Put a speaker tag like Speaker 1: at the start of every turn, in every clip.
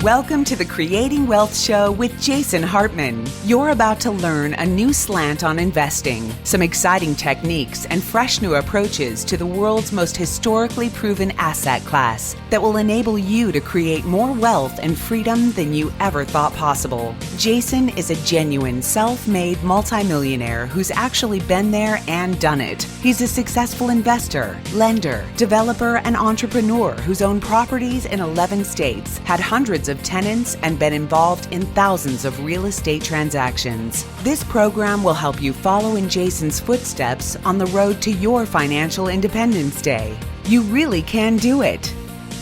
Speaker 1: Welcome to the Creating Wealth Show with Jason Hartman. You're about to learn a new slant on investing, some exciting techniques, and fresh new approaches to the world's most historically proven asset class that will enable you to create more wealth and freedom than you ever thought possible. Jason is a genuine self-made multimillionaire who's actually been there and done it. He's a successful investor, lender, developer, and entrepreneur who's owned properties in 11 states, had hundreds of tenants, and been involved in thousands of real estate transactions. This program will help you follow in Jason's footsteps on the road to your financial independence day. You really can do it.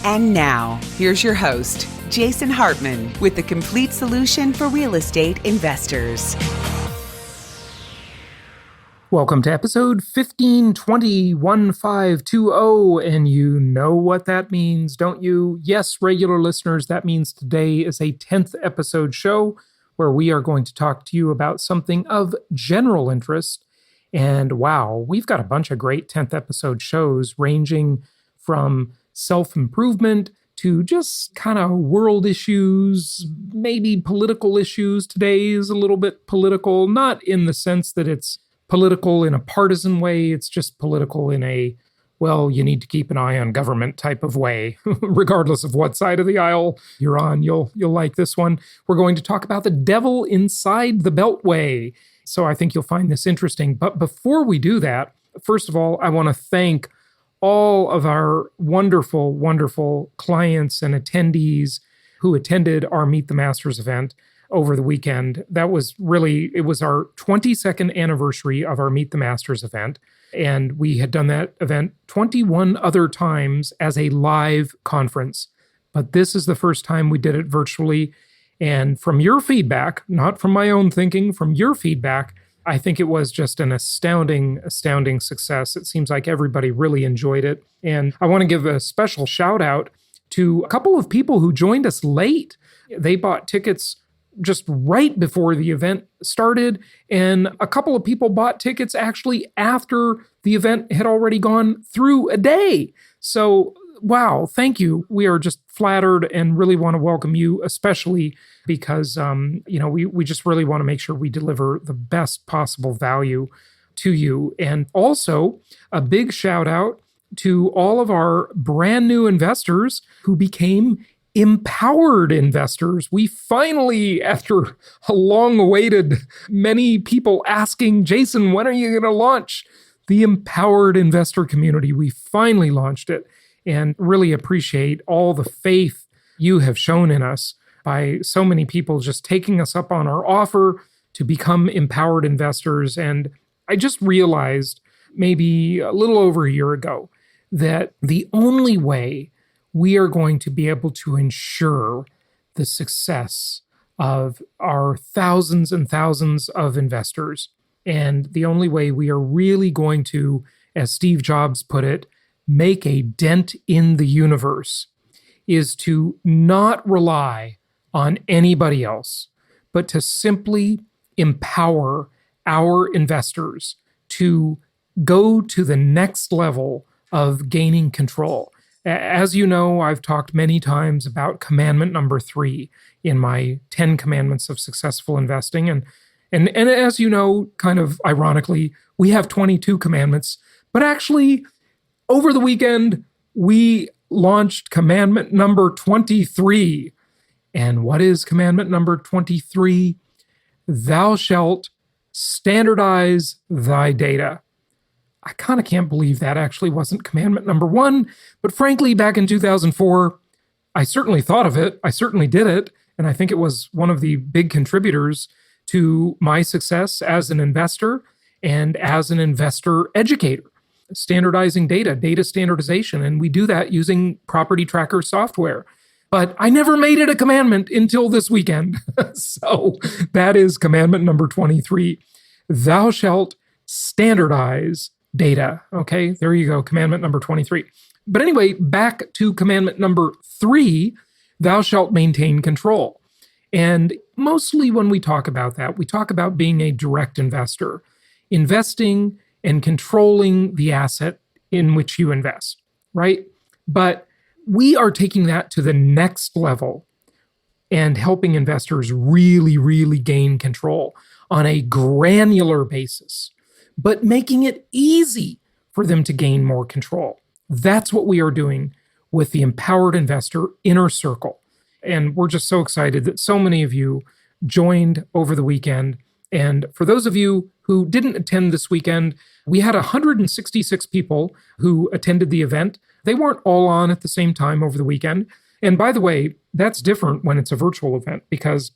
Speaker 1: And now, here's your host, Jason Hartman, with the complete solution for real estate investors.
Speaker 2: Welcome to episode 1520, and you know what that means, don't you? Yes, regular listeners, that means today is a 10th episode show where we are going to talk to you about something of general interest. And wow, we've got a bunch of great 10th episode shows ranging from self-improvement to just kind of world issues, maybe political issues. Today is a little bit political, not in the sense that it's political in a partisan way. It's just political in a, well, you need to keep an eye on government type of way. Regardless of what side of the aisle you're on, you'll like this one. We're going to talk about the devil inside the Beltway. So I think you'll find this interesting. But before we do that, first of all, I want to thank all of our wonderful, wonderful clients and attendees who attended our Meet the Masters event over the weekend. That was really, it was our 22nd anniversary of our Meet the Masters event. And we had done that event 21 other times as a live conference. But this is the first time we did it virtually. And from your feedback, not from my own thinking, from your feedback, I think it was just an astounding success. It seems like everybody really enjoyed it. And I want to give a special shout out to a couple of people who joined us late. They bought tickets just right before the event started, and a couple of people bought tickets actually after the event had already gone through a day. So, wow, thank you. We are just flattered and really want to welcome you, especially because, we just really want to make sure we deliver the best possible value to you. And also, a big shout out to all of our brand new investors who became empowered investors. We finally, after a long-awaited, many people asking, Jason, when are you going to launch the empowered investor community? We finally launched it, and really appreciate all the faith you have shown in us by so many people just taking us up on our offer to become empowered investors. And I just realized maybe a little over a year ago that the only way we are going to be able to ensure the success of our thousands and thousands of investors, and the only way we are really going to, as Steve Jobs put it, make a dent in the universe, is to not rely on anybody else, but to simply empower our investors to go to the next level of gaining control. As you know, I've talked many times about Commandment number 3 in my 10 Commandments of Successful Investing. And as you know, kind of ironically, we have 22 commandments. But actually, over the weekend, we launched Commandment number 23. And what is Commandment number 23? Thou shalt standardize thy data. I kind of can't believe that actually wasn't Commandment number 1, but frankly, back in 2004, I certainly thought of it. I certainly did it. And I think it was one of the big contributors to my success as an investor and as an investor educator, standardizing data standardization. And we do that using property tracker software. But I never made it a commandment until this weekend. So that is Commandment number 23. Thou shalt standardize data. Okay, there you go, Commandment number 23. But anyway, back to Commandment number 3, thou shalt maintain control. And mostly when we talk about that, we talk about being a direct investor, investing and controlling the asset in which you invest, right? But we are taking that to the next level and helping investors really, really gain control on a granular basis, but making it easy for them to gain more control. That's what we are doing with the Empowered Investor Inner Circle. And we're just so excited that so many of you joined over the weekend. And for those of you who didn't attend this weekend, we had 166 people who attended the event. They weren't all on at the same time over the weekend. And by the way, that's different when it's a virtual event because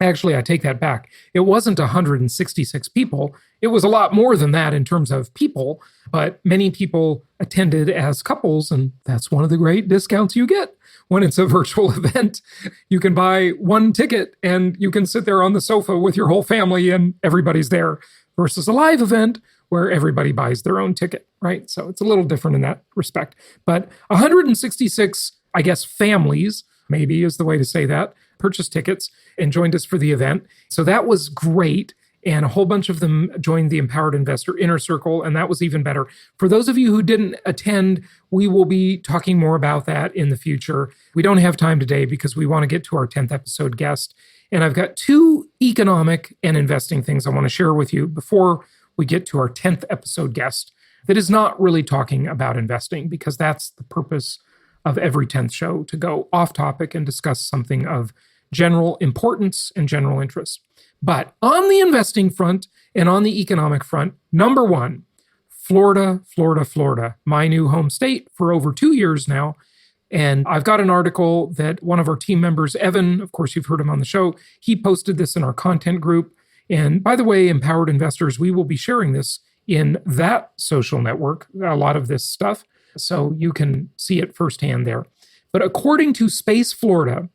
Speaker 2: actually, I take that back. It wasn't 166 people. It was a lot more than that in terms of people, but many people attended as couples, and that's one of the great discounts you get when it's a virtual event. You can buy one ticket and you can sit there on the sofa with your whole family and everybody's there versus a live event where everybody buys their own ticket, right? So it's a little different in that respect. But 166, I guess, families, maybe is the way to say that, purchased tickets and joined us for the event. So that was great. And a whole bunch of them joined the Empowered Investor Inner Circle, and that was even better. For those of you who didn't attend, we will be talking more about that in the future. We don't have time today because we want to get to our 10th episode guest. And I've got two economic and investing things I want to share with you before we get to our 10th episode guest that is not really talking about investing, because that's the purpose of every 10th show, to go off topic and discuss something of general importance and general interest. But on the investing front and on the economic front, number one, Florida, Florida, Florida, my new home state for over 2 years now. And I've got an article that one of our team members, Evan, of course, you've heard him on the show, he posted this in our content group. And by the way, Empowered Investors, we will be sharing this in that social network, a lot of this stuff, so you can see it firsthand there. But according to Space Florida,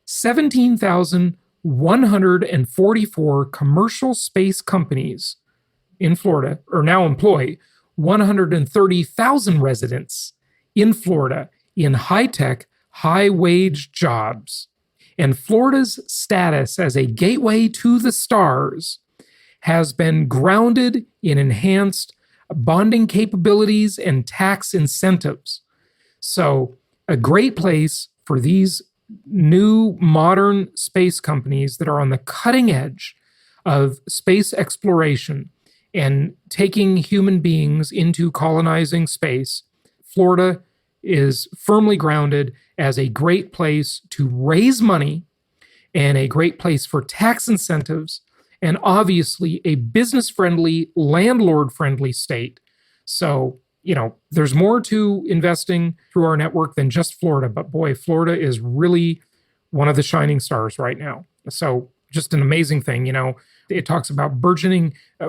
Speaker 2: 17,144 commercial space companies in Florida are now employ 130,000 residents in Florida in high-tech, high-wage jobs. And Florida's status as a gateway to the stars has been grounded in enhanced bonding capabilities and tax incentives. So a great place for these new modern space companies that are on the cutting edge of space exploration and taking human beings into colonizing space. Florida is firmly grounded as a great place to raise money and a great place for tax incentives, and obviously a business-friendly, landlord-friendly state. So, there's more to investing through our network than just Florida, but boy, Florida is really one of the shining stars right now. So just an amazing thing. It talks about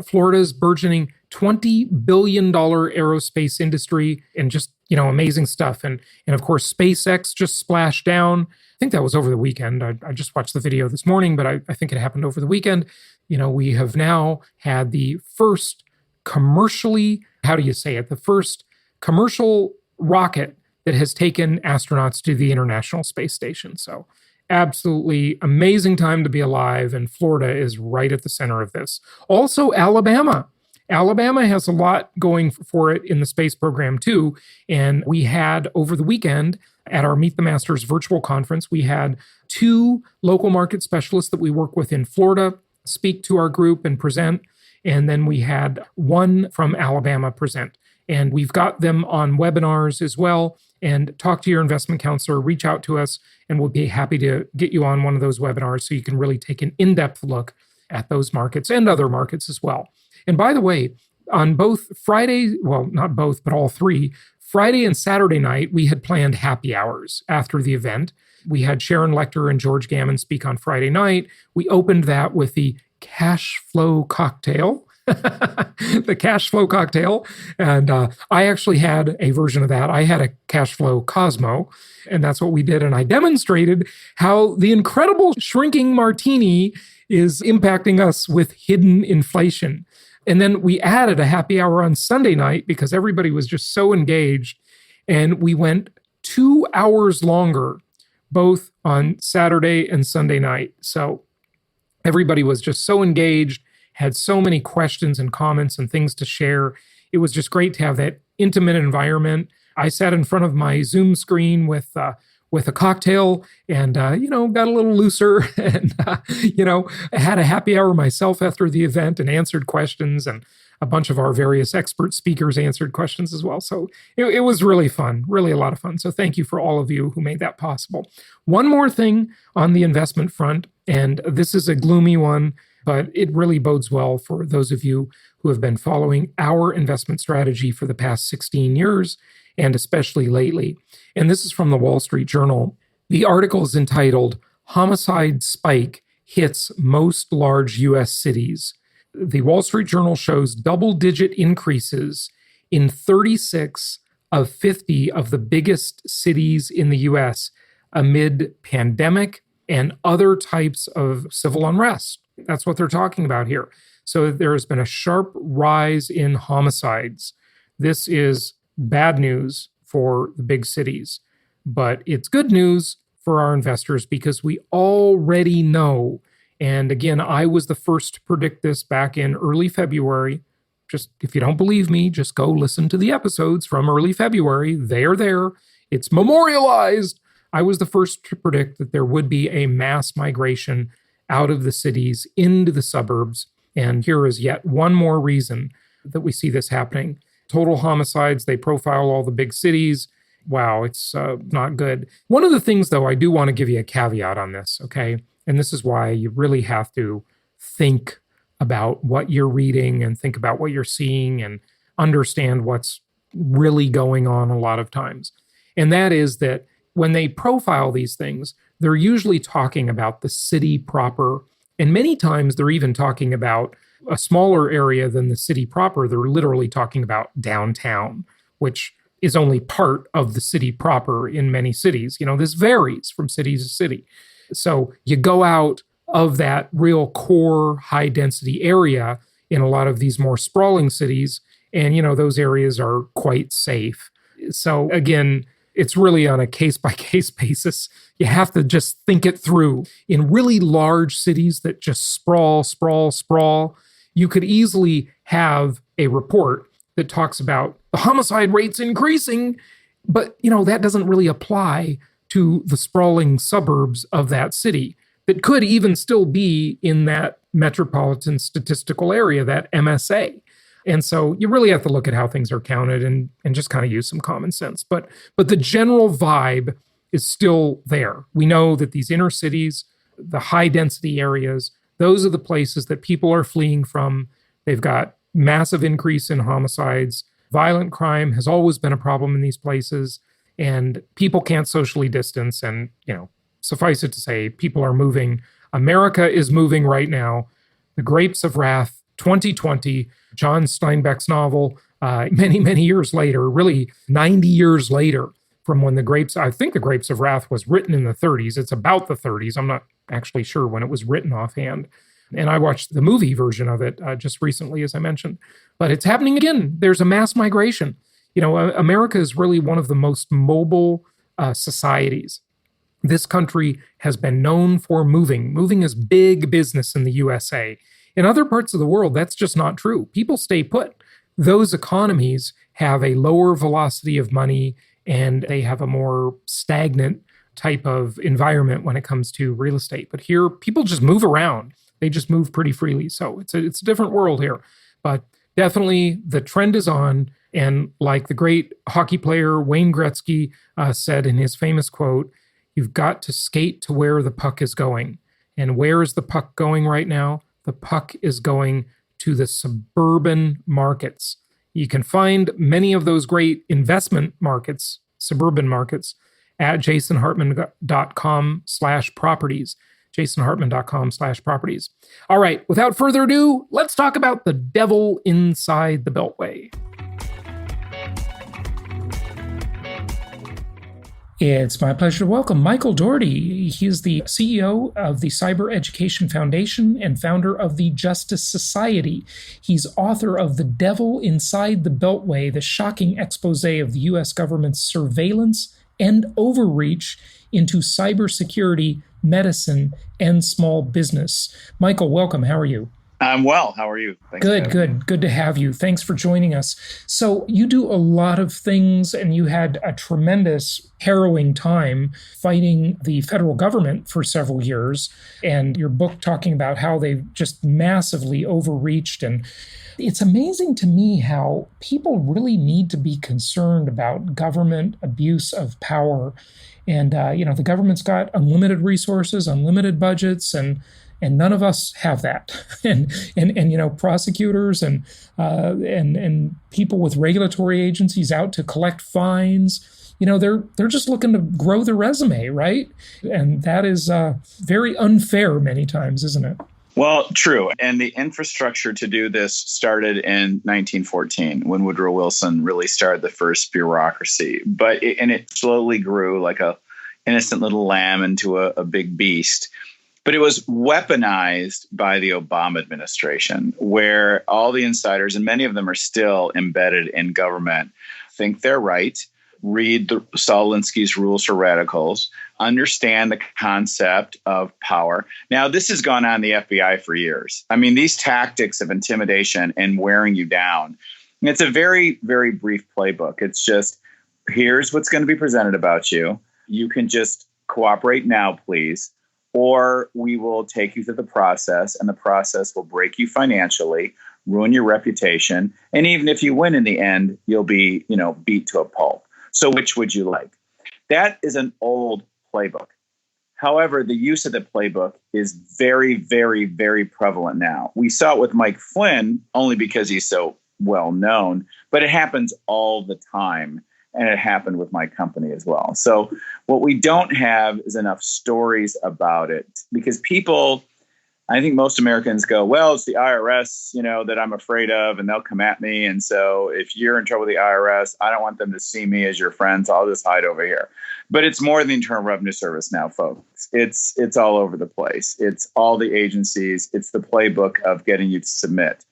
Speaker 2: Florida's burgeoning $20 billion aerospace industry and just, amazing stuff. And of course, SpaceX just splashed down. I think that was over the weekend. I just watched the video this morning, but I think it happened over the weekend. We have now had the first commercially, the first commercial rocket that has taken astronauts to the International Space Station. So absolutely amazing time to be alive, and Florida is right at the center of this. Also, Alabama. Alabama has a lot going for it in the space program too, and we had over the weekend at our Meet the Masters virtual conference, we had 2 local market specialists that we work with in Florida speak to our group and present, and then we had 1 from Alabama present. And we've got them on webinars as well. And talk to your investment counselor, reach out to us, and we'll be happy to get you on one of those webinars so you can really take an in-depth look at those markets and other markets as well. And by the way, on both Friday, well, not both, but all 3, Friday and Saturday night, we had planned happy hours after the event. We had Sharon Lecter and George Gammon speak on Friday night. We opened that with the cash flow cocktail. The cash flow cocktail. And I actually had a version of that. I had a cash flow Cosmo, and that's what we did. And I demonstrated how the incredible shrinking martini is impacting us with hidden inflation. And then we added a happy hour on Sunday night because everybody was just so engaged. And we went 2 hours longer, both on Saturday and Sunday night. So everybody was just so engaged, had so many questions and comments and things to share. It was just great to have that intimate environment. I sat in front of my Zoom screen with with a cocktail and, got a little looser and, had a happy hour myself after the event and answered questions, and a bunch of our various expert speakers answered questions as well. So it was really fun, really a lot of fun. So thank you for all of you who made that possible. One more thing on the investment front, and this is a gloomy one, but it really bodes well for those of you who have been following our investment strategy for the past 16 years, and especially lately. And this is from the Wall Street Journal. The article is entitled, "Homicide Spike Hits Most Large U.S. Cities." The Wall Street Journal shows double-digit increases in 36 of 50 of the biggest cities in the U.S. amid pandemic and other types of civil unrest. That's what they're talking about here. So there has been a sharp rise in homicides. This is bad news for the big cities, but it's good news for our investors because we already know, and again, I was the first to predict this back in early February. Just if you don't believe me, just go listen to the episodes from early February. They are there. It's memorialized. I was the first to predict that there would be a mass migration out of the cities into the suburbs. And here is yet one more reason that we see this happening. Total homicides, they profile all the big cities. Wow, it's not good. One of the things, though, I do want to give you a caveat on this, okay? And this is why you really have to think about what you're reading and think about what you're seeing and understand what's really going on a lot of times. And that is that when they profile these things, they're usually talking about the city proper. And many times they're even talking about a smaller area than the city proper. They're literally talking about downtown, which is only part of the city proper in many cities. This varies from city to city. So you go out of that real core high density area in a lot of these more sprawling cities, and those areas are quite safe. So again, it's really on a case-by-case basis. You have to just think it through. In really large cities that just sprawl, you could easily have a report that talks about the homicide rates increasing, but that doesn't really apply to the sprawling suburbs of that city that could even still be in that metropolitan statistical area, that MSA. And so you really have to look at how things are counted and just kind of use some common sense. But the general vibe is still there. We know that these inner cities, the high density areas, those are the places that people are fleeing from. They've got massive increase in homicides. Violent crime has always been a problem in these places, and people can't socially distance. And, suffice it to say, people are moving. America is moving right now. The Grapes of Wrath, 2020, John Steinbeck's novel, many, many years later, really 90 years later from when I think The Grapes of Wrath was written in the 30s. It's about the 30s. I'm not actually sure when it was written offhand. And I watched the movie version of it just recently, as I mentioned. But it's happening again. There's a mass migration. America is really one of the most mobile societies. This country has been known for moving. Moving is big business in the USA. In other parts of the world, that's just not true. People stay put. Those economies have a lower velocity of money, and they have a more stagnant type of environment when it comes to real estate. But here, people just move around. They just move pretty freely. So it's a different world here. But definitely the trend is on. And like the great hockey player Wayne Gretzky said in his famous quote, "You've got to skate to where the puck is going." And where is the puck going right now? The puck is going to the suburban markets. You can find many of those great investment markets, suburban markets, at jasonhartman.com/properties. jasonhartman.com/properties. All right, without further ado, let's talk about the devil inside the Beltway. It's my pleasure to welcome Michael Daugherty. He is the CEO of the Cyber Education Foundation and founder of the Justice Society. He's author of The Devil Inside the Beltway, the shocking expose of the U.S. government's surveillance and overreach into cybersecurity, medicine, and small business. Michael, welcome. How are you?
Speaker 3: I'm well. How are you? Thanks for having me.
Speaker 2: Good to have you. Thanks for joining us. So, you do a lot of things, and you had a tremendous, harrowing time fighting the federal government for several years. And your book talking about how they've just massively overreached. And it's amazing to me how people really need to be concerned about government abuse of power. And, the government's got unlimited resources, unlimited budgets, and none of us have that. and prosecutors and people with regulatory agencies out to collect fines, they're just looking to grow their resume, right? And that is very unfair many times, isn't it?
Speaker 3: Well, true. And the infrastructure to do this started in 1914 when Woodrow Wilson really started the first bureaucracy. But it slowly grew like a innocent little lamb into a big beast. But it was weaponized by the Obama administration, where all the insiders, and many of them are still embedded in government, think they're right, read Saul Alinsky's Rules for Radicals, understand the concept of power. Now, this has gone on in the FBI for years. I mean, these tactics of intimidation and wearing you down, it's a very, very brief playbook. It's just, here's what's going to be presented about you. You can just cooperate now, please. Or we will take you through the process, and the process will break you financially, ruin your reputation. And even if you win in the end, you'll be, beat to a pulp. So which would you like? That is an old playbook. However, the use of the playbook is very, very, very prevalent now. We saw it with Mike Flynn only because he's so well known, but it happens all the time. And it happened with my company as well. So what we don't have is enough stories about it, because people, I think most Americans go, well, it's the IRS, that I'm afraid of, and they'll come at me. And so if you're in trouble with the IRS, I don't want them to see me as your friend, so I'll just hide over here. But it's more than the Internal Revenue Service now, folks. It's all over the place. It's all the agencies. It's the playbook of getting you to submit.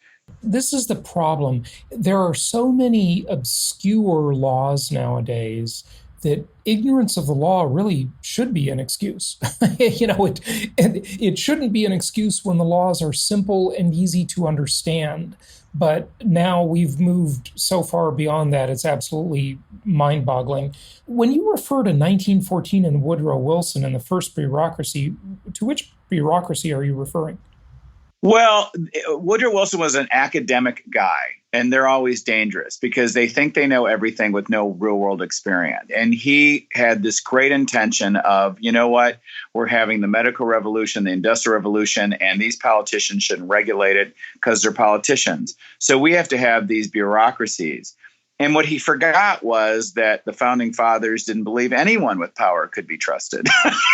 Speaker 2: This is the problem. There are so many obscure laws nowadays that ignorance of the law really should be an excuse. It shouldn't be an excuse when the laws are simple and easy to understand. But now we've moved so far beyond that, it's absolutely mind-boggling. When you refer to 1914 and Woodrow Wilson and the first bureaucracy, to which bureaucracy are you referring?
Speaker 3: Well, Woodrow Wilson was an academic guy, and they're always dangerous because they think they know everything with no real world experience. And he had this great intention of, we're having the medical revolution, the industrial revolution, and these politicians shouldn't regulate it because they're politicians. So we have to have these bureaucracies. And what he forgot was that the founding fathers didn't believe anyone with power could be trusted.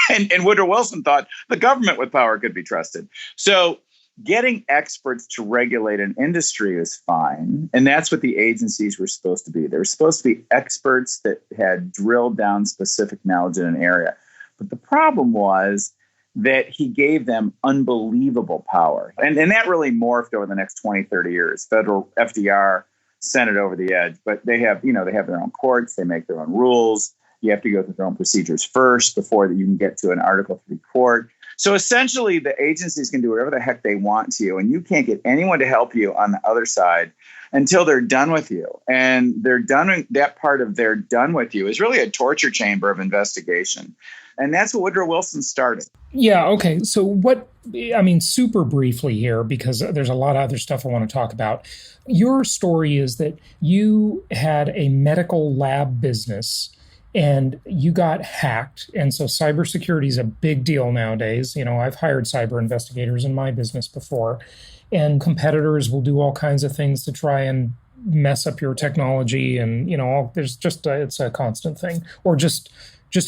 Speaker 3: and Woodrow Wilson thought the government with power could be trusted. So getting experts to regulate an industry is fine. And that's what the agencies were supposed to be. They were supposed to be experts that had drilled down specific knowledge in an area. But the problem was that he gave them unbelievable power. And that really morphed over the next 20, 30 years. Federal FDR sent it over the edge. But they have their own courts. They make their own rules. You have to go through their own procedures first before you can get to an Article 3 court. So essentially, the agencies can do whatever the heck they want to you, and you can't get anyone to help you on the other side until they're done with you. And they're done. That part of they're done with you is really a torture chamber of investigation. And that's what Woodrow Wilson started.
Speaker 2: Yeah, okay. So super briefly here, because there's a lot of other stuff I want to talk about. Your story is that you had a medical lab business and you got hacked. And so cybersecurity is a big deal nowadays. I've hired cyber investigators in my business before, and competitors will do all kinds of things to try and mess up your technology. And, there's just, it's a constant thing. Or just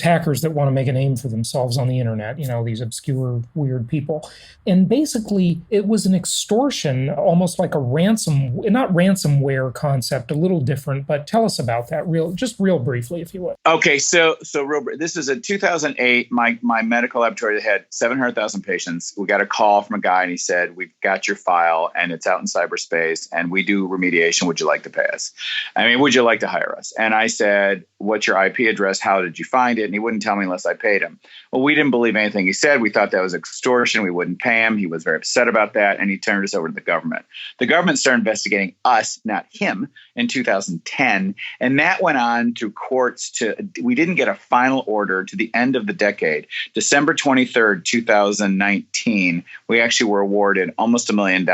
Speaker 2: hackers that want to make a name for themselves on the internet, these obscure, weird people. And basically, it was an extortion, almost like a not ransomware concept, a little different, but tell us about that real briefly, if you would.
Speaker 3: Okay, so this is in 2008. My medical laboratory had 700,000 patients. We got a call from a guy, and he said, "We've got your file, and it's out in cyberspace, and we do remediation. Would you like to pay us? Would you like to hire us?" And I said, "What's your IP address? How did you find signed it, and he wouldn't tell me unless I paid him. Well, we didn't believe anything he said. We thought that was extortion. We wouldn't pay him. He was very upset about that, and he turned us over to the government. The government started investigating us, not him, in 2010, and that went on to courts. We didn't get a final order to the end of the decade. December 23rd, 2019, we actually were awarded almost $1 million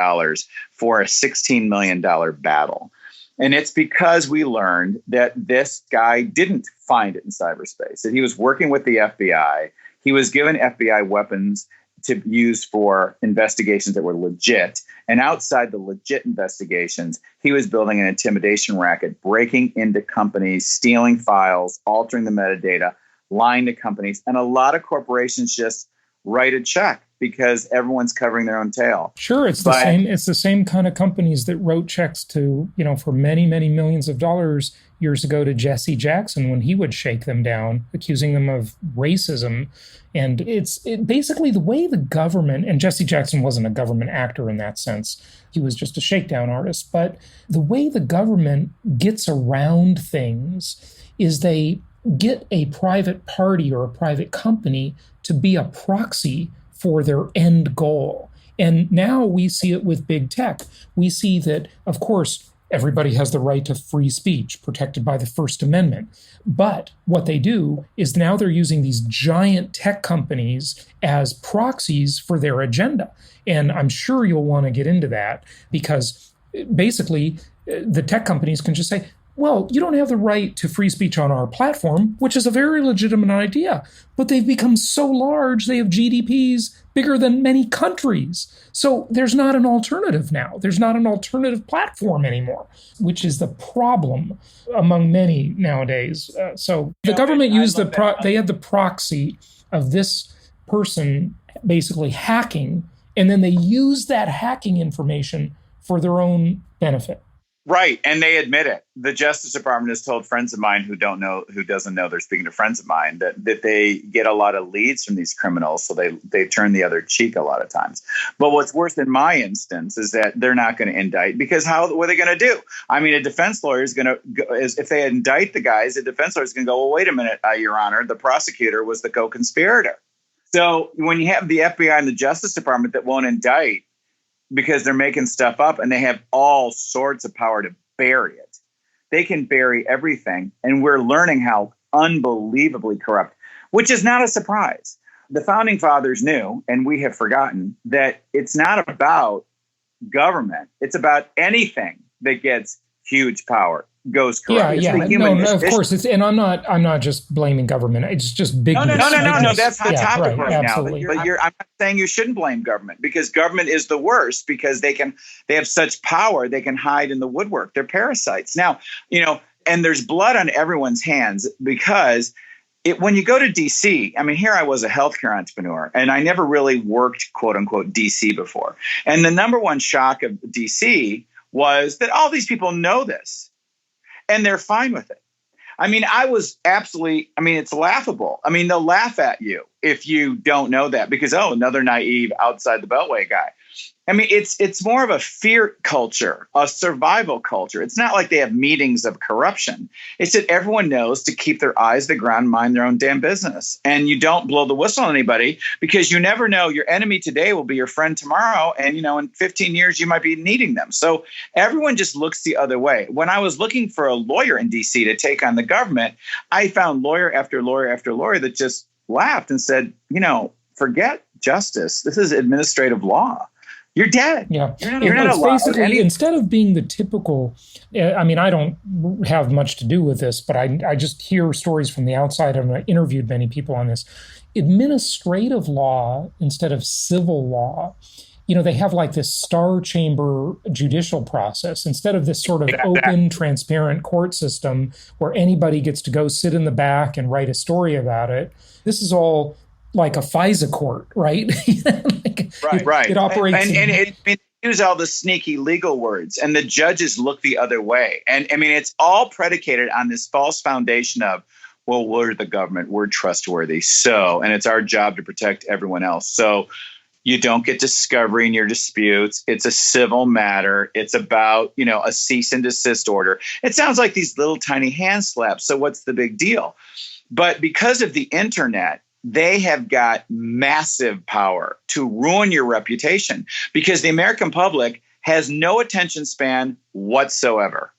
Speaker 3: for a $16 million battle. And it's because we learned that this guy didn't find it in cyberspace, that he was working with the FBI. He was given FBI weapons to use for investigations that were legit. And outside the legit investigations, he was building an intimidation racket, breaking into companies, stealing files, altering the metadata, lying to companies. And a lot of corporations just write a check because everyone's covering their own tail.
Speaker 2: Sure, it's the same kind of companies that wrote checks to, for many, many millions of dollars years ago to Jesse Jackson when he would shake them down, accusing them of racism. And it's basically the way the government, and Jesse Jackson wasn't a government actor in that sense, he was just a shakedown artist, but the way the government gets around things is they get a private party or a private company to be a proxy for their end goal. And now we see it with big tech. We see that, of course, everybody has the right to free speech protected by the First Amendment. But what they do is now they're using these giant tech companies as proxies for their agenda. And I'm sure you'll want to get into that because basically the tech companies can just say, well, you don't have the right to free speech on our platform, which is a very legitimate idea. But they've become so large, they have GDPs bigger than many countries. So there's not an alternative now. There's not an alternative platform anymore, which is the problem among many nowadays. So the government used they had the proxy of this person basically hacking, and then they used that hacking information for their own benefit.
Speaker 3: Right. And they admit it. The Justice Department has told friends of mine who doesn't know they're speaking to friends of mine that they get a lot of leads from these criminals. So they turn the other cheek a lot of times. But what's worse in my instance is that they're not going to indict because what are they going to do? I mean, a defense lawyer is going to, if they indict the guys, a defense lawyer is going to go, well, wait a minute, Your Honor, the prosecutor was the co-conspirator. So when you have the FBI and the Justice Department that won't indict, because they're making stuff up and they have all sorts of power to bury it. They can bury everything. And we're learning how unbelievably corrupt, which is not a surprise. The founding fathers knew, and we have forgotten, that it's not about government. It's about anything that gets huge power goes corrupt.
Speaker 2: Of course. And I'm not just blaming government. It's just big. No.
Speaker 3: That's the topic right
Speaker 2: absolutely.
Speaker 3: now. But I'm not saying you shouldn't blame government because government is the worst because they have such power. They can hide in the woodwork. They're parasites. Now, and there's blood on everyone's hands because when you go to DC, I mean, here I was a healthcare entrepreneur and I never really worked, quote unquote, DC before. And the number one shock of DC was that all these people know this. And they're fine with it. I mean, it's laughable. I mean, they'll laugh at you if you don't know that because, another naive outside the Beltway guy. I mean, it's more of a fear culture, a survival culture. It's not like they have meetings of corruption. It's that everyone knows to keep their eyes to the ground, mind their own damn business. And you don't blow the whistle on anybody because you never know. Your enemy today will be your friend tomorrow. And, in 15 years, you might be needing them. So everyone just looks the other way. When I was looking for a lawyer in D.C. to take on the government, I found lawyer after lawyer after lawyer that just laughed and said, forget justice. This is administrative law. You're dead.
Speaker 2: Yeah.
Speaker 3: You're not allowed.
Speaker 2: Basically, instead of being the typical, I mean, I don't have much to do with this, but I just hear stories from the outside. I've interviewed many people on this. Administrative law instead of civil law, they have like this star chamber judicial process instead of this sort of open, transparent court system where anybody gets to go sit in the back and write a story about it. This is all like a FISA court, right?
Speaker 3: Right.
Speaker 2: It operates.
Speaker 3: And it use all the sneaky legal words, and the judges look the other way. And I mean, it's all predicated on this false foundation of, well, we're the government, we're trustworthy. And it's our job to protect everyone else. So you don't get discovery in your disputes. It's a civil matter. It's about, a cease and desist order. It sounds like these little tiny hand slaps. So what's the big deal? But because of the internet, they have got massive power to ruin your reputation because the American public has no attention span whatsoever.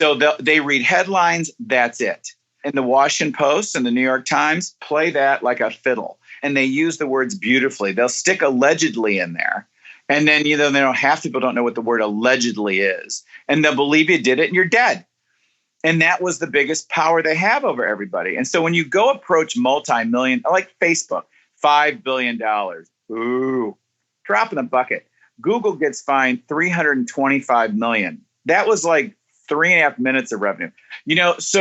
Speaker 3: So they read headlines, that's it. And the Washington Post and the New York Times play that like a fiddle. And they use the words beautifully. They'll stick allegedly in there. And then, half people don't know what the word allegedly is. And they'll believe you did it and you're dead. And that was the biggest power they have over everybody. And so when you go approach multi-million, like Facebook, $5 billion, ooh, drop in the bucket. Google gets fined $325 million. That was like 3.5 minutes of revenue.
Speaker 2: It's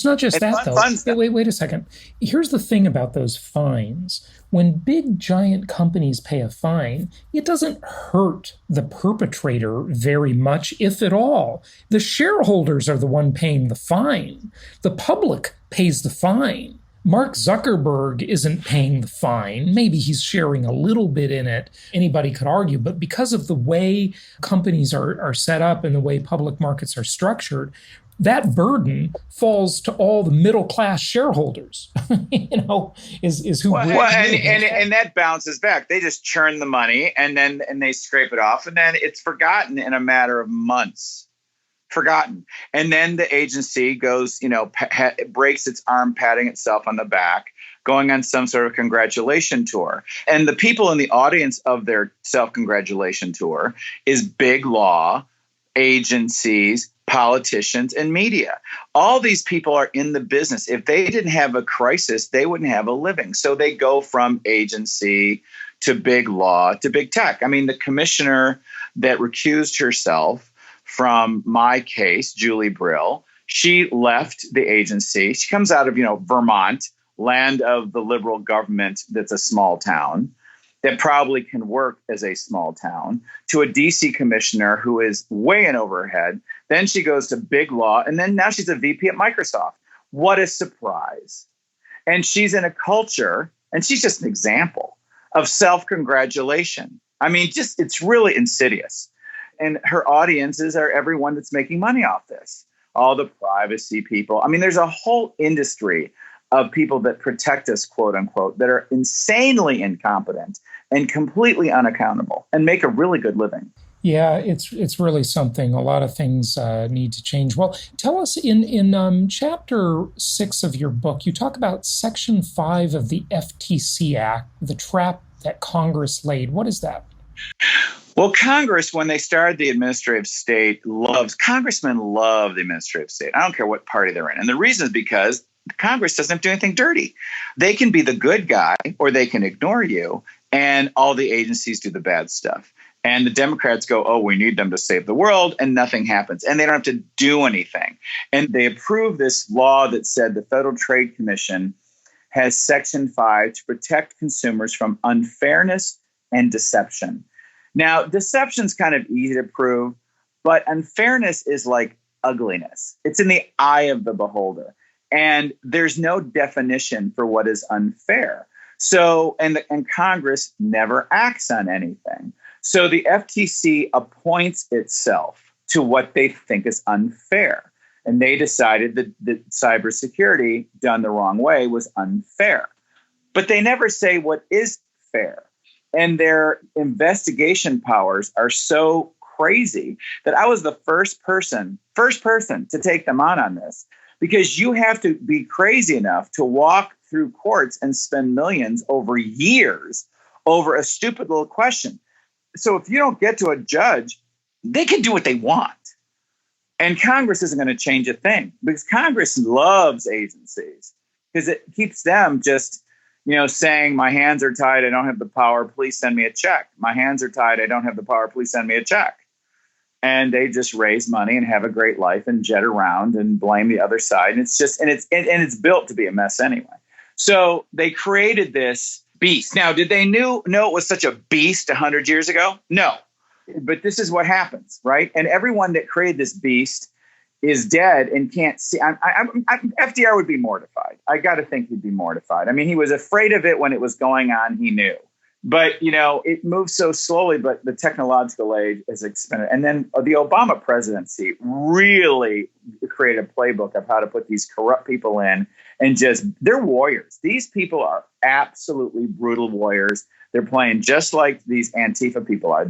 Speaker 2: not just that, though. Wait a second. Here's the thing about those fines. When big, giant companies pay a fine, it doesn't hurt the perpetrator very much, if at all. The shareholders are the one paying the fine. The public pays the fine. Mark Zuckerberg isn't paying the fine. Maybe he's sharing a little bit in it. Anybody could argue. But because of the way companies are set up and the way public markets are structured, that burden falls to all the middle-class shareholders, is who.
Speaker 3: And that bounces back. They just churn the money and they scrape it off. And then it's forgotten in a matter of months. Forgotten. And then the agency goes, breaks its arm patting itself on the back, going on some sort of congratulation tour. And the people in the audience of their self-congratulation tour is big law, agencies, politicians, and media. All these people are in the business. If they didn't have a crisis, they wouldn't have a living. So they go from agency to big law to big tech. I mean, the commissioner that recused herself from my case, Julie Brill, she left the agency. She comes out of, Vermont, land of the liberal government that's a small town that probably can work as a small town, to a DC commissioner who is way in over her head. Then she goes to big law, and then now she's a VP at Microsoft. What a surprise. And she's in a culture, and she's just an example of self-congratulation. I mean, it's really insidious. And her audiences are everyone that's making money off this, all the privacy people. I mean, there's a whole industry of people that protect us, quote unquote, that are insanely incompetent and completely unaccountable and make a really good living.
Speaker 2: Yeah, it's really something. A lot of things need to change. Well, tell us in Chapter 6 of your book, you talk about Section 5 of the FTC Act, the trap that Congress laid. What is that?
Speaker 3: Well, Congress, when they started the administrative state, congressmen love the administrative state. I don't care what party they're in. And the reason is because Congress doesn't have to do anything dirty. They can be the good guy or they can ignore you, and all the agencies do the bad stuff. And the Democrats go, oh, we need them to save the world, and nothing happens. And they don't have to do anything. And they approved this law that said the Federal Trade Commission has Section 5 to protect consumers from unfairness and deception. Now, deception's kind of easy to prove, but unfairness is like ugliness. It's in the eye of the beholder. And there's no definition for what is unfair. So, and Congress never acts on anything. So the FTC appoints itself to what they think is unfair. And they decided that cybersecurity done the wrong way was unfair. But they never say what is fair. And their investigation powers are so crazy that I was the first person to take them on this. Because you have to be crazy enough to walk through courts and spend millions over years over a stupid little question. So if you don't get to a judge, they can do what they want. And Congress isn't going to change a thing because Congress loves agencies because it keeps them just, saying my hands are tied. I don't have the power. Please send me a check. My hands are tied. I don't have the power. Please send me a check. And they just raise money and have a great life and jet around and blame the other side. And it's built to be a mess anyway. So they created this beast. Now, did they know it was such a beast 100 years ago? No. But this is what happens, right? And everyone that created this beast is dead and can't see. FDR would be mortified. I got to think he'd be mortified. I mean, he was afraid of it when it was going on. He knew. But, it moves so slowly, but the technological age is expanded. And then the Obama presidency really created a playbook of how to put these corrupt people in and they're warriors. These people are absolutely brutal warriors. They're playing just like these Antifa people are.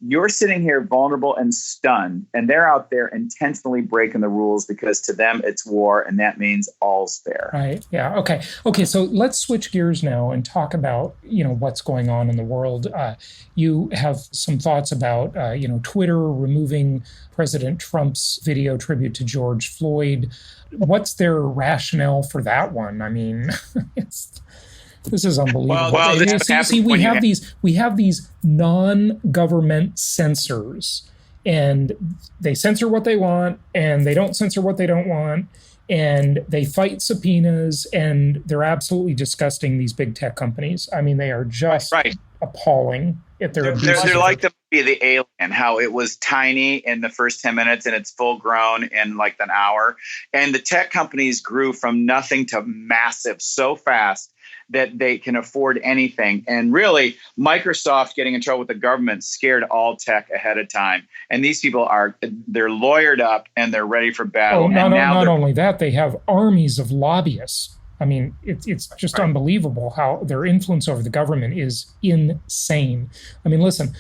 Speaker 3: You're sitting here vulnerable and stunned, and they're out there intentionally breaking the rules because to them it's war, and that means all's fair.
Speaker 2: Right. Yeah. Okay. Okay. So let's switch gears now and talk about, what's going on in the world. You have some thoughts about, Twitter removing President Trump's video tribute to George Floyd. What's their rationale for that one? I mean, this is unbelievable. We have these non-government censors, and they censor what they want, and they don't censor what they don't want, and they fight subpoenas, and they're absolutely disgusting, these big tech companies. I mean, they are just appalling at their abuse.
Speaker 3: They're like the Alien, how it was tiny in the first 10 minutes and it's full grown in like an hour. And the tech companies grew from nothing to massive so fast that they can afford anything. And really, Microsoft getting in trouble with the government scared all tech ahead of time. And these people they're lawyered up and they're ready for battle.
Speaker 2: Not only that, they have armies of lobbyists. I mean, it's just unbelievable how their influence over the government is insane. I mean, listen,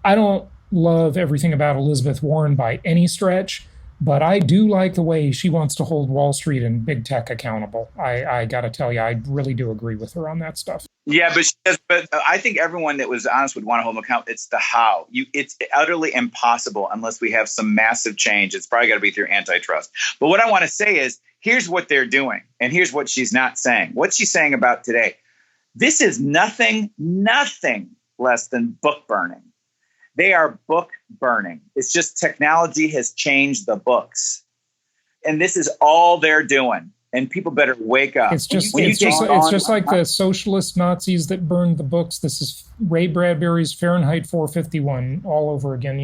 Speaker 2: I don't love everything about Elizabeth Warren by any stretch, but I do like the way she wants to hold Wall Street and big tech accountable. I got to tell you, I really do agree with her on that stuff.
Speaker 3: Yeah, but I think everyone that was honest would want to hold them accountable. It's the how. It's utterly impossible unless we have some massive change. It's probably got to be through antitrust. But what I want to say is, here's what they're doing, and here's what she's not saying. What she's saying about today, this is nothing less than book burning. They are book burning. It's just technology has changed the books. And this is all they're doing. And people better wake up.
Speaker 2: It's just like the socialist Nazis that burned the books. This is Ray Bradbury's Fahrenheit 451 all over again,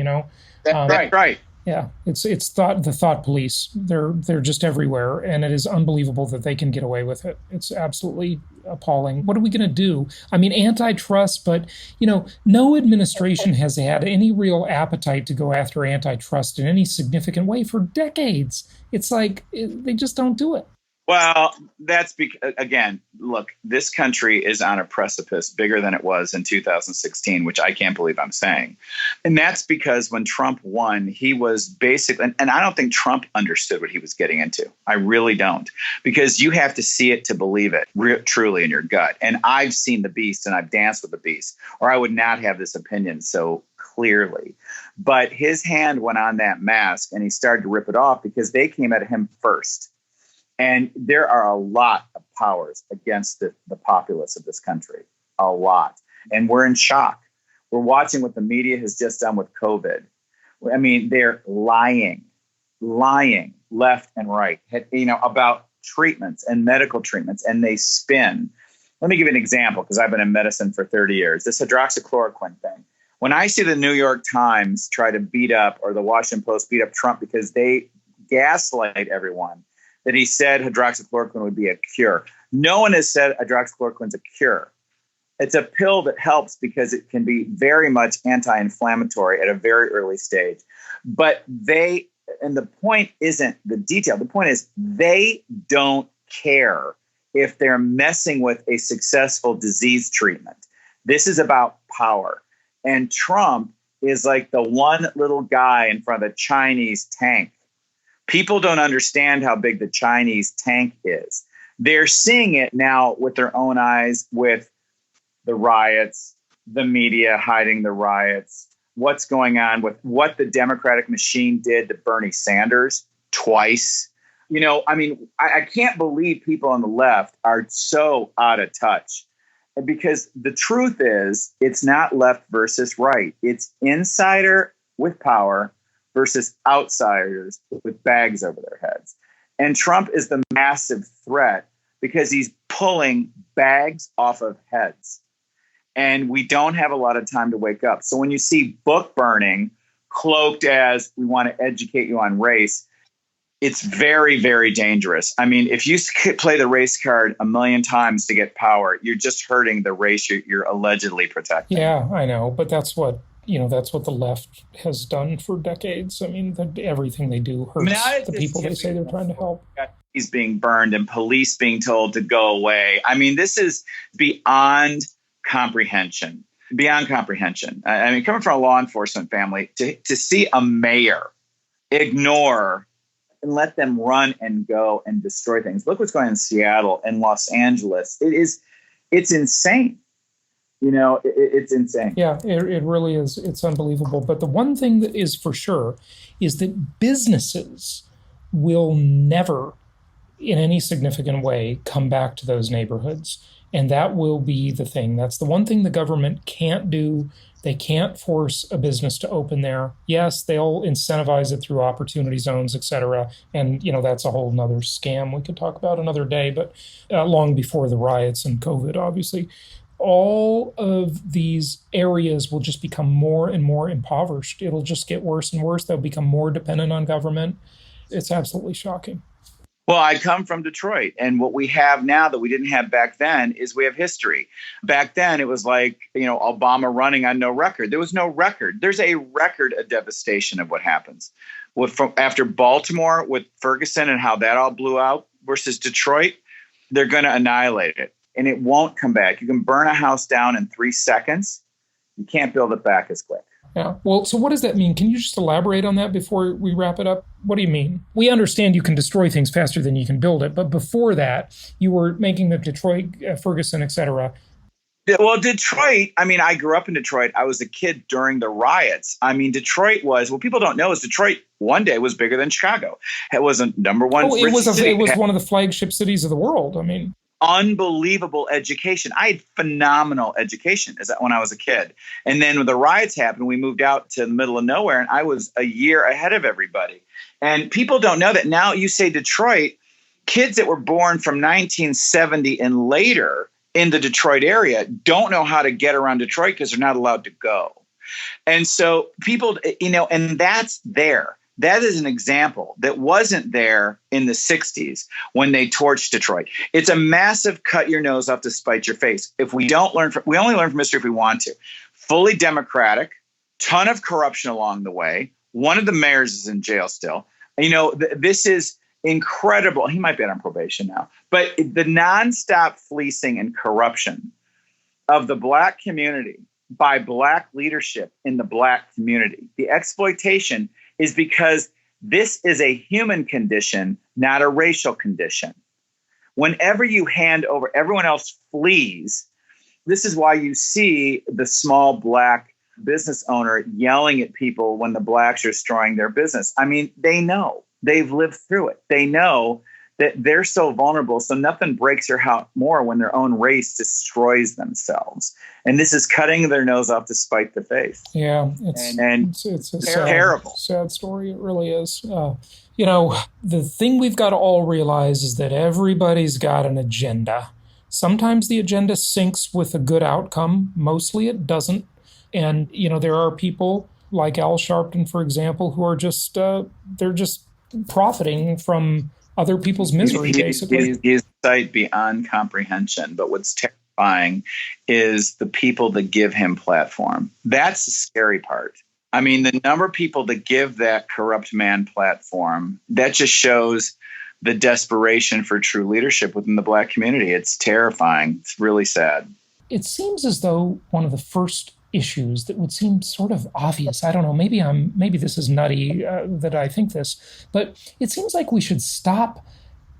Speaker 3: That's right.
Speaker 2: Yeah, it's the thought police. They're just everywhere, and it is unbelievable that they can get away with it. It's absolutely appalling. What are we going to do? I mean, antitrust, but no administration has had any real appetite to go after antitrust in any significant way for decades. It's like they just don't do it.
Speaker 3: Well, that's because, again, look, this country is on a precipice bigger than it was in 2016, which I can't believe I'm saying. And that's because when Trump won, he was basically, and I don't think Trump understood what he was getting into. I really don't, because you have to see it to believe it truly in your gut. And I've seen the beast and I've danced with the beast, or I would not have this opinion so clearly. But his hand went on that mask and he started to rip it off because they came at him first. And there are a lot of powers against the populace of this country, a lot. And we're in shock. We're watching what the media has just done with COVID. I mean, they're lying left and right, about treatments and medical treatments, and they spin. Let me give you an example, because I've been in medicine for 30 years. This hydroxychloroquine thing. When I see the New York Times try to beat up, or the Washington Post beat up Trump because they gaslight everyone, that he said hydroxychloroquine would be a cure. No one has said hydroxychloroquine's a cure. It's a pill that helps because it can be very much anti-inflammatory at a very early stage. But and the point isn't the detail. The point is they don't care if they're messing with a successful disease treatment. This is about power. And Trump is like the one little guy in front of the Chinese tank. People don't understand how big the Chinese tank is. They're seeing it now with their own eyes, with the riots, the media hiding the riots, what's going on with what the Democratic machine did to Bernie Sanders twice. I can't believe people on the left are so out of touch, because the truth is it's not left versus right. It's insider with power versus outsiders with bags over their heads. And Trump is the massive threat because he's pulling bags off of heads. And we don't have a lot of time to wake up. So when you see book burning cloaked as we want to educate you on race, It's very, very dangerous. I mean, if you play the race card a million times to get power, you're just hurting the race you're allegedly protecting.
Speaker 2: Yeah, I know. But that's what the left has done for decades. I mean, everything they do hurts the people they say they're trying to help.
Speaker 3: He's being burned and police being told to go away. I mean, this is beyond comprehension. Beyond comprehension. I mean, coming from a law enforcement family, to see a mayor ignore and let them run and go and destroy things. Look what's going on in Seattle and Los Angeles. It's insane. It's insane.
Speaker 2: Yeah, it really is. It's unbelievable. But the one thing that is for sure is that businesses will never, in any significant way, come back to those neighborhoods. And that will be the thing. That's the one thing the government can't do. They can't force a business to open there. Yes, they'll incentivize it through opportunity zones, et cetera. And, that's a whole nother scam we could talk about another day, but long before the riots and COVID, obviously. All of these areas will just become more and more impoverished. It'll just get worse and worse. They'll become more dependent on government. It's absolutely shocking.
Speaker 3: Well, I come from Detroit, and what we have now that we didn't have back then is we have history. Back then, it was like, Obama running on no record. There was no record. There's a record of devastation of what happens. After Baltimore with Ferguson and how that all blew out versus Detroit, they're going to annihilate it, and it won't come back. You can burn a house down in 3 seconds. You can't build it back as quick.
Speaker 2: Yeah. Well, so what does that mean? Can you just elaborate on that before we wrap it up? What do you mean? We understand you can destroy things faster than you can build it. But before that, you were making the Detroit, Ferguson, et cetera.
Speaker 3: Well, Detroit, I grew up in Detroit. I was a kid during the riots. Detroit was, what people don't know is Detroit one day was bigger than Chicago. It was a number one.
Speaker 2: It was one of the flagship cities of the world.
Speaker 3: Unbelievable education. I had phenomenal education when I was a kid. And then when the riots happened, we moved out to the middle of nowhere, and I was a year ahead of everybody. And people don't know that now. You say Detroit, kids that were born from 1970 and later in the Detroit area don't know how to get around Detroit because they're not allowed to go. And so people, and that's there. That is an example that wasn't there in the 60s when they torched Detroit. It's a massive cut your nose off to spite your face. If we don't learn we only learn from history if we want to. Fully democratic, ton of corruption along the way. One of the mayors is in jail still. This is incredible. He might be on probation now. But the nonstop fleecing and corruption of the Black community by Black leadership in the Black community, the exploitation is because this is a human condition, not a racial condition. Whenever you hand over, everyone else flees. This is why you see the small Black business owner yelling at people when the Blacks are destroying their business. They know. They've lived through it. They know that they're so vulnerable, so nothing breaks their heart more when their own race destroys themselves. And this is cutting their nose off to spite the face.
Speaker 2: Yeah, it's a
Speaker 3: terrible,
Speaker 2: sad story. It really is. The thing we've got to all realize is that everybody's got an agenda. Sometimes the agenda syncs with a good outcome. Mostly it doesn't. And, there are people like Al Sharpton, for example, who are just profiting from other people's misery, basically.
Speaker 3: He's sight beyond comprehension. But what's terrifying is the people that give him platform. That's the scary part. The number of people that give that corrupt man platform, that just shows the desperation for true leadership within the Black community. It's terrifying. It's really sad.
Speaker 2: It seems as though one of the first issues that would seem sort of obvious. I don't know. Maybe this is nutty that I think this, but it seems like we should stop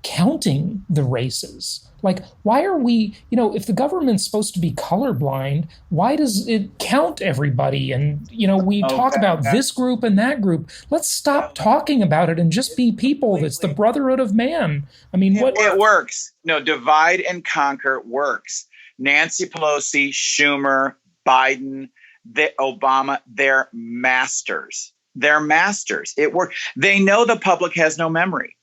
Speaker 2: counting the races. Like, why are we, if the government's supposed to be colorblind, why does it count everybody? And, we talk about this group and that group. Let's stop talking about it and just be people. It's the brotherhood of man. What?
Speaker 3: It works. No, divide and conquer works. Nancy Pelosi, Schumer, Biden, Obama, they're masters. They're masters. It works. They know the public has no memory.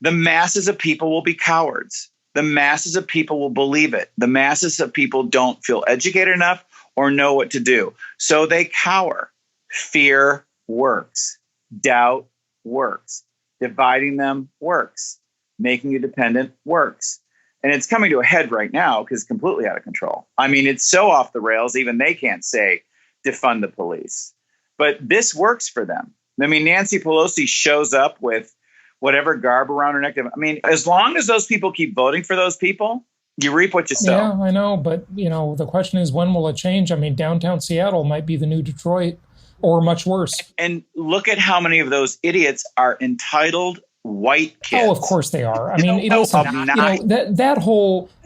Speaker 3: The masses of people will be cowards. The masses of people will believe it. The masses of people don't feel educated enough or know what to do. So they cower. Fear works. Doubt works. Dividing them works. Making you dependent works. And it's coming to a head right now because it's completely out of control. I mean, it's so off the rails, even they can't say defund the police. But this works for them. I mean, Nancy Pelosi shows up with whatever garb around her neck. I mean, as long as those people keep voting for those people, you reap what you sow.
Speaker 2: Yeah, I know. But, the question is, when will it change? I mean, downtown Seattle might be the new Detroit or much worse.
Speaker 3: And look at how many of those idiots are entitled white kids.
Speaker 2: Oh, of course they are. I mean,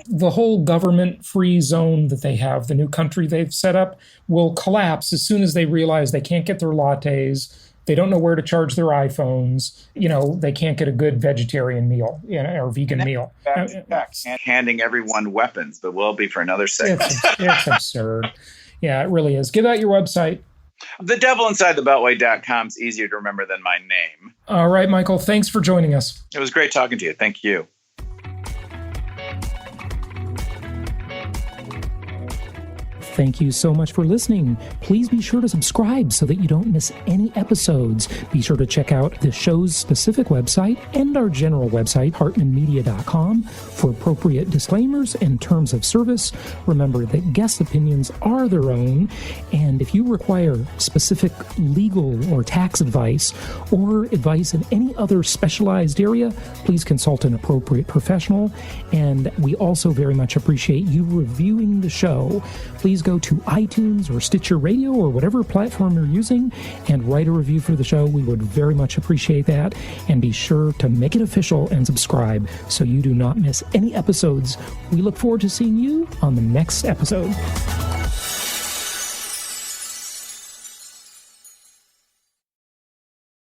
Speaker 2: the whole government-free zone that they have, the new country they've set up, will collapse as soon as they realize they can't get their lattes. They don't know where to charge their iPhones. They can't get a good vegetarian meal, or vegan meal.
Speaker 3: Handing everyone weapons, but will be for another segment.
Speaker 2: It's absurd. Yeah, it really is. Give out your website.
Speaker 3: TheDevilInsideTheBeltway.com is easier to remember than my name.
Speaker 2: All right, Michael, thanks for joining us.
Speaker 3: It was great talking to you. Thank you.
Speaker 2: Thank you so much for listening. Please be sure to subscribe so that you don't miss any episodes. Be sure to check out the show's specific website and our general website, hartmanmedia.com, for appropriate disclaimers and terms of service. Remember that guest opinions are their own, and if you require specific legal or tax advice or advice in any other specialized area, please consult an appropriate professional. And we also very much appreciate you reviewing the show. Please go to iTunes or Stitcher Radio or whatever platform you're using and write a review for the show. We would very much appreciate that. And be sure to make it official and subscribe so you do not miss any episodes. We look forward to seeing you on the next episode.